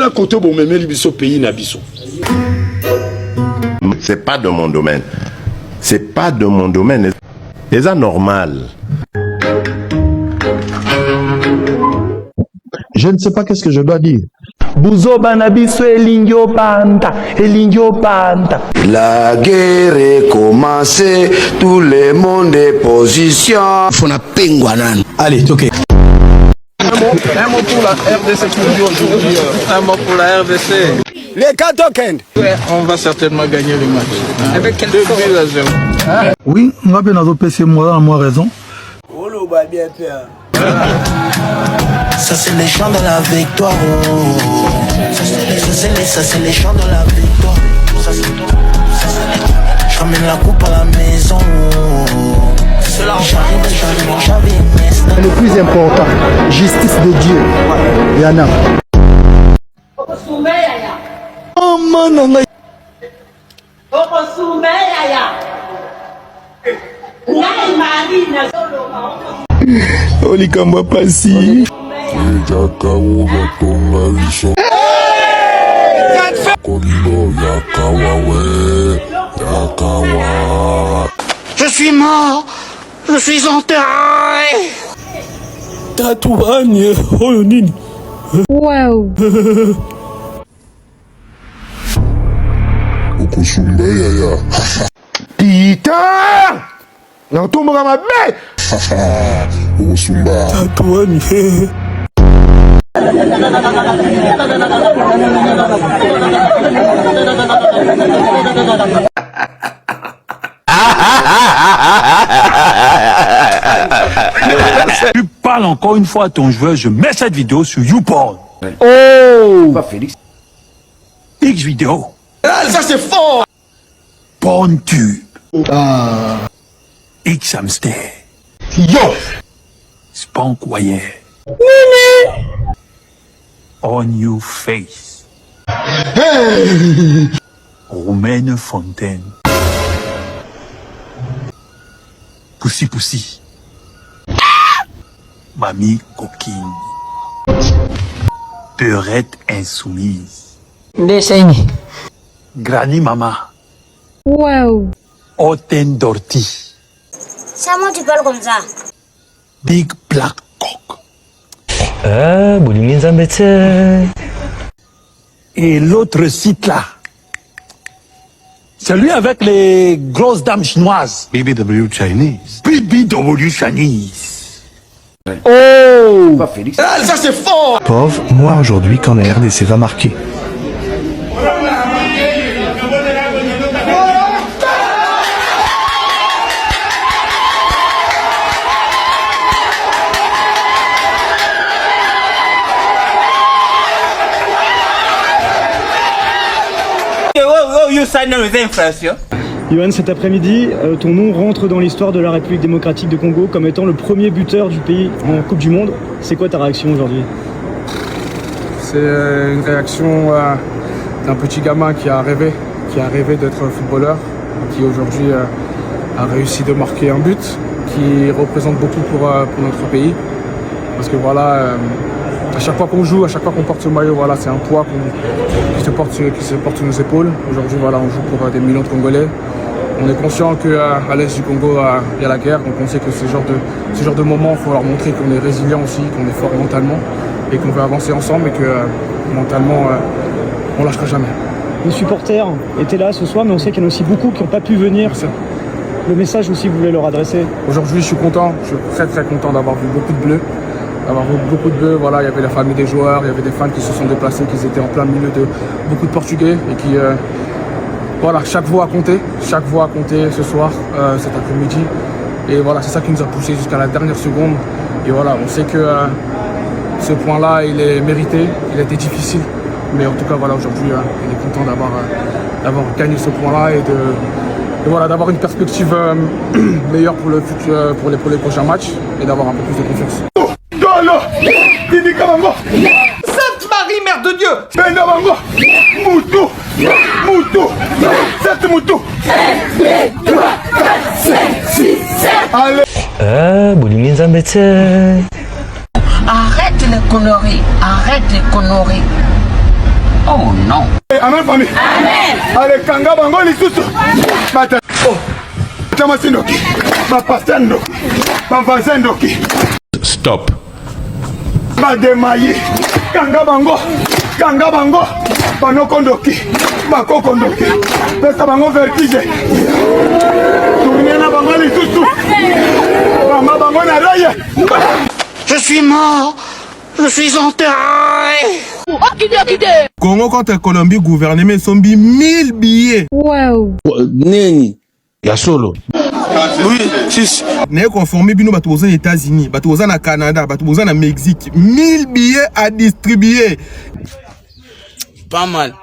Voilà côté bon même libiso pays nabiso. C'est pas de mon domaine. C'est pas de mon domaine. C'est ça normal. Je ne sais pas qu'est-ce que je dois dire. Buzo banabiso elingyo panta. La guerre est commencée, tout le monde est position. Fona pengwanan. Allez, ok. Un mot pour la RDC aujourd'hui. Un mot pour la RDC. Les 4 tokens. Ouais, on va certainement gagner le match. Avec quel 2-0. Oui, on va bien dans PC, moi, raison. Oh, le va bien faire. Ça c'est les chants de la victoire. Oh. Ça c'est les chants de la victoire. Je ramène la coupe à la maison. J'arrive. Le plus important, justice de Dieu. Yana. Oh man, Olikamba pasi. Je suis mort. Je suis enterré. Tatouane Holonine. Wow. Tita! Non, tout le monde m'a bête! Tatouane. Tu parles encore une fois à ton joueur, je mets cette vidéo sur YouPorn. Oh! Pas Félix. X vidéo. Ça c'est fort. PornTube. X Hamster. Yo! Spank Wire. On Your Face. Romaine Fontaine. Poussi Poussi. Mamie Coquine. Peurette Insoumise. Granny Mama. Wow. Oten Dorty. C'est moi tu parles comme ça. Big Black Cock. Et l'autre site là, celui avec les grosses dames chinoises. BBW Chinese. BBW Chinese. Oh! Pas Félix. Ça c'est fort. Pauvre, moi aujourd'hui quand la RDC va marquer. Yohan, cet après-midi, ton nom rentre dans l'histoire de la République démocratique du Congo comme étant le premier buteur du pays en Coupe du Monde. C'est quoi ta réaction aujourd'hui? C'est une réaction d'un petit gamin qui a rêvé d'être footballeur, qui aujourd'hui a réussi de marquer un but, qui représente beaucoup pour notre pays. Parce que voilà, à chaque fois qu'on joue, à chaque fois qu'on porte ce maillot, voilà, c'est un poids qui se porte sur nos épaules. Aujourd'hui, voilà, on joue pour des millions de Congolais. On est conscient qu'à l'est du Congo, il y a la guerre, donc on sait que ce genre de moment, il faut leur montrer qu'on est résilient aussi, qu'on est fort mentalement et qu'on veut avancer ensemble et que mentalement, on ne lâchera jamais. Les supporters étaient là ce soir, mais on sait qu'il y en a aussi beaucoup qui n'ont pas pu venir. Le message aussi que vous voulez leur adresser? Aujourd'hui, je suis content, je suis très très content d'avoir vu beaucoup de bleus. Voilà, il y avait la famille des joueurs, il y avait des fans qui se sont déplacés, qui étaient en plein milieu de beaucoup de Portugais et qui, voilà, chaque voix a compté ce soir, cet après-midi. Et voilà, c'est ça qui nous a poussé jusqu'à la dernière seconde. Et voilà, on sait que ce point-là, il est mérité, il a été difficile. Mais en tout cas, voilà, aujourd'hui, il est content d'avoir gagné ce point-là et voilà, d'avoir une perspective meilleure pour le futur, pour les prochains matchs et d'avoir un peu plus de confiance. Sainte Marie, Mère de Dieu. Moutou. Sainte Moutou. 1, 2, 3, 4, 5, 6, 7. Allez. Arrête les conneries. Oh non. Amen famille. Amen. Allez kanga bango lisusu. Mata. Oh. Chama sindoki. Ma pasteur ndoki. Ma voisin ndoki. Stop. Ma demaye. Kanga bango. Kanga bango. Banoko ndoki. Bakoko ndoki. Pesa bango vertige. Tourner na bango lisusu. Mama bango na raye. Je suis mort. Je suis enterré. Congo contre Colombie, gouvernement sombi 1000 billets. Wow. Neni. Ya solo. Oui, si. N'est conformé bino bato aux États-Unis, bato aux na Canada, bato aux na Mexique. 1000 billets à distribuer. Pas mal.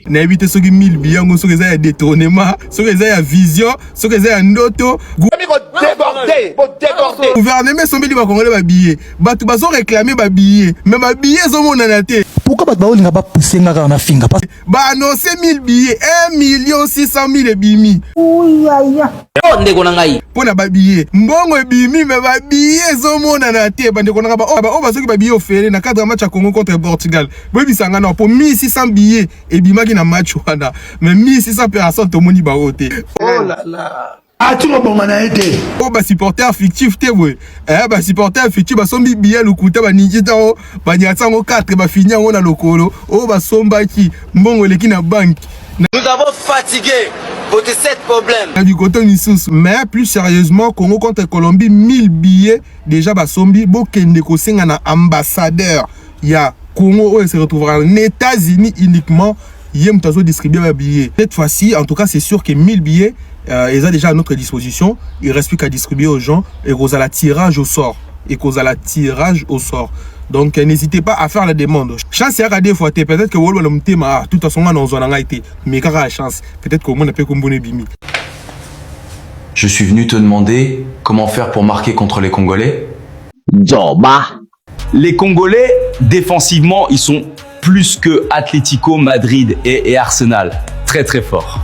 Na éviter ceux qui 1000 billets, ceux qui ont détournement, ceux qui ont vision, ceux qui ont ndoto. Gouvernement sombi li ba congolais ba billets. Bato bazo réclamer ba billets, mais ba billets zo mona na te. Pourquoi bato baolinga ba pousser ngaka na finga? Ba annoncer 1000 billets, 1 600 000 ebimi. Ndeko na ngai. Pona ba billets. Mbongo ebimi mais ba billets zo mona na te. Ba ndeko na ba ba soki ba billets offeré na cadre match à Congo contre Portugal. Boy bisanga na pour 1600 billets ebimaki na match wana. Mais 1600 personnes to moni ba ote. Oh là là. Ah tu bon mana été. Oh ba supporter fictif te boy. Ba supporter fictif ba sombi billet lukuta ba ninjita o ba nyatsango 4 ba finya ngona lokolo. Oh ba sombaki mbongo leki na banque. Nous avons fatigué pour cet problème. Du côté Nissus, mais plus sérieusement, Congo contre Colombie, 1000 billets déjà ba sombi bo kende ko senga na ambassadeur. Ya Congo se retrouvera en États-Unis uniquement. Yem tazo distribuer les billets. Cette fois-ci, en tout cas, c'est sûr que 1000 billets, ils ont déjà à notre disposition. Il ne reste plus qu'à distribuer aux gens et qu'on a la tirage au sort. Donc, n'hésitez pas à faire la demande. Chance à des fois, peut-être que vous avez de toute façon, on a été. Mais quand la chance, peut-être que vous avez comme bimi. Je suis venu te demander comment faire pour marquer contre les Congolais. Les Congolais, défensivement, ils sont plus que Atlético Madrid et Arsenal. Très très fort.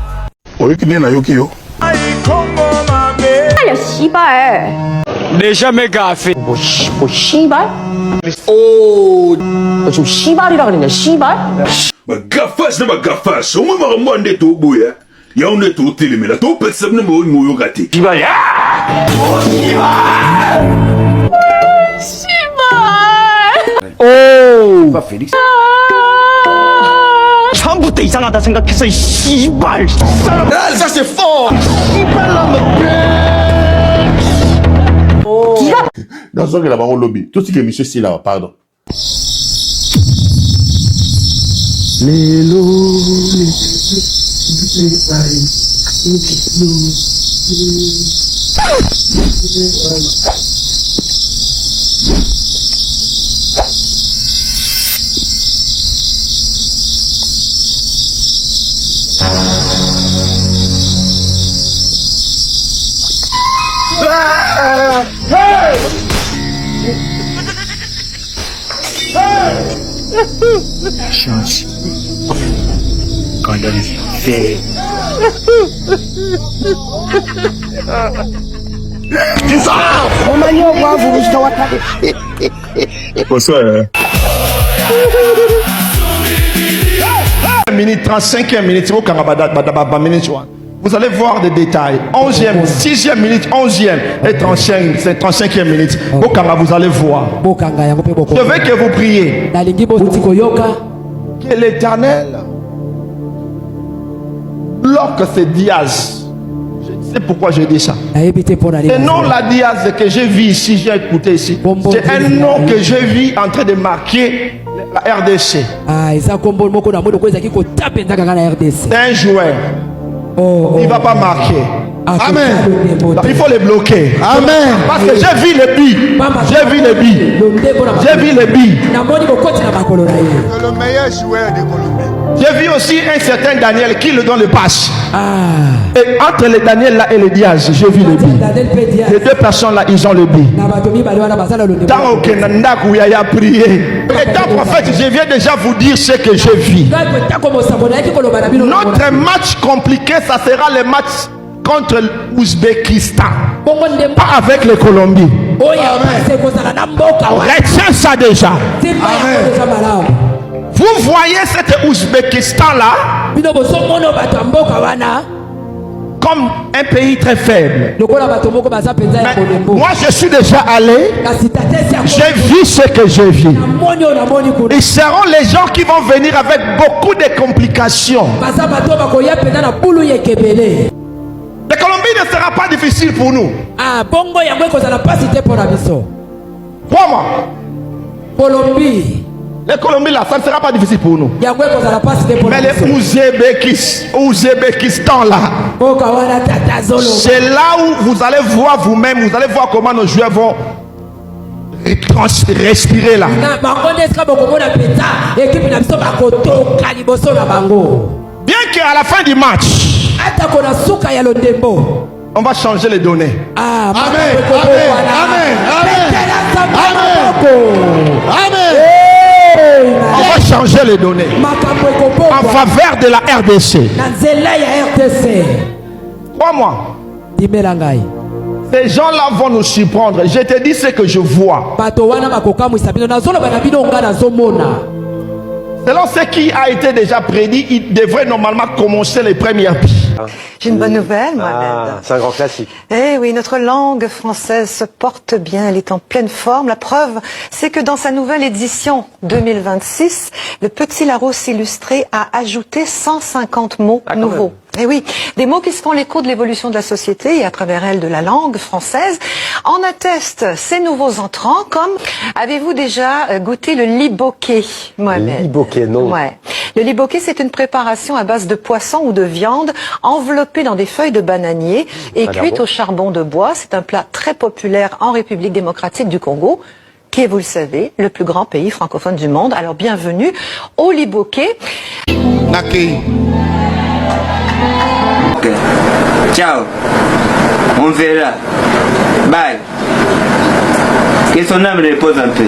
Déjà mes gars fait. Oh. Bagafas na bagafas. Au moins marmande to boya. Ya on est tout télémé là. To personne ne mo yo gâté. Oh. Pas Félix. 처음부터 이상하다 생각해서 이 씨발. Ça c'est fort. Dans ce que là-bas on lobby. Tout ce que monsieur c'est là, pardon. Chance. Quand on fait. Bonsoir. Minute 35e minute, vous allez voir des détails. 11e, 6e minute, 11e et 35e minute. Vous allez voir. Je veux que vous priez. Que l'Éternel, lorsque c'est Diaz, je sais pourquoi je dis ça. Et non la Diaz que j'ai vu ici, j'ai écouté ici. C'est un nom que j'ai vu en train de marquer la RDC. C'est un joueur. Il ne va pas marquer. Amen. Il faut les bloquer. Amen. Parce que j'ai vu les billes. J'ai vu les billes. J'ai vu les billes. C'est le meilleur joueur de Colombie. J'ai vu aussi un certain Daniel qui le donne le passe. Et entre les Daniel là et les Diaz, j'ai vu les billes. Les deux personnes là, ils ont le billes. Tant que Nanda a prié. Étant prophète, je viens déjà vous dire ce que j'ai vu. Notre match compliqué, ça sera le match contre l'Ouzbékistan. Pas avec les Colombies. Retiens ça déjà. Vous voyez cet Ouzbékistan-là comme un pays très faible. Mais moi, je suis déjà allé. J'ai vu ce que j'ai vu. Ils seront les gens qui vont venir avec beaucoup de complications. La Colombie ne sera pas difficile pour nous. Crois-moi. La Colombie là, ça ne sera pas difficile pour nous. Mais les Ouzbékistan là, c'est là où vous allez voir vous-même, vous allez voir comment nos joueurs vont respirer là. Bien qu'à la fin du match, on va changer les données. Amen. On va changer les données en faveur de la RDC. Crois-moi. Ces gens-là vont nous surprendre. Je te dis ce que je vois. Selon ce qui a été déjà prédit, il devrait normalement commencer les premières pistes. J'ai une bonne nouvelle, Mohamed. C'est un grand classique. Eh oui, notre langue française se porte bien, elle est en pleine forme. La preuve, c'est que dans sa nouvelle édition 2026, le Petit Larousse illustré a ajouté 150 mots nouveaux. Eh oui, des mots qui se font l'écho de l'évolution de la société et à travers elle de la langue française. En attestent ces nouveaux entrants, comme avez-vous déjà goûté le liboquet, Mohamed? Liboquet, non. Ouais. Le liboquet, c'est une préparation à base de poisson ou de viande enveloppée dans des feuilles de bananier et cuite au charbon de bois. C'est un plat très populaire en République démocratique du Congo, qui est, vous le savez, le plus grand pays francophone du monde. Alors bienvenue au liboquet. Naki. Ok. Ciao. On verra. Bye. Que son âme repose un peu.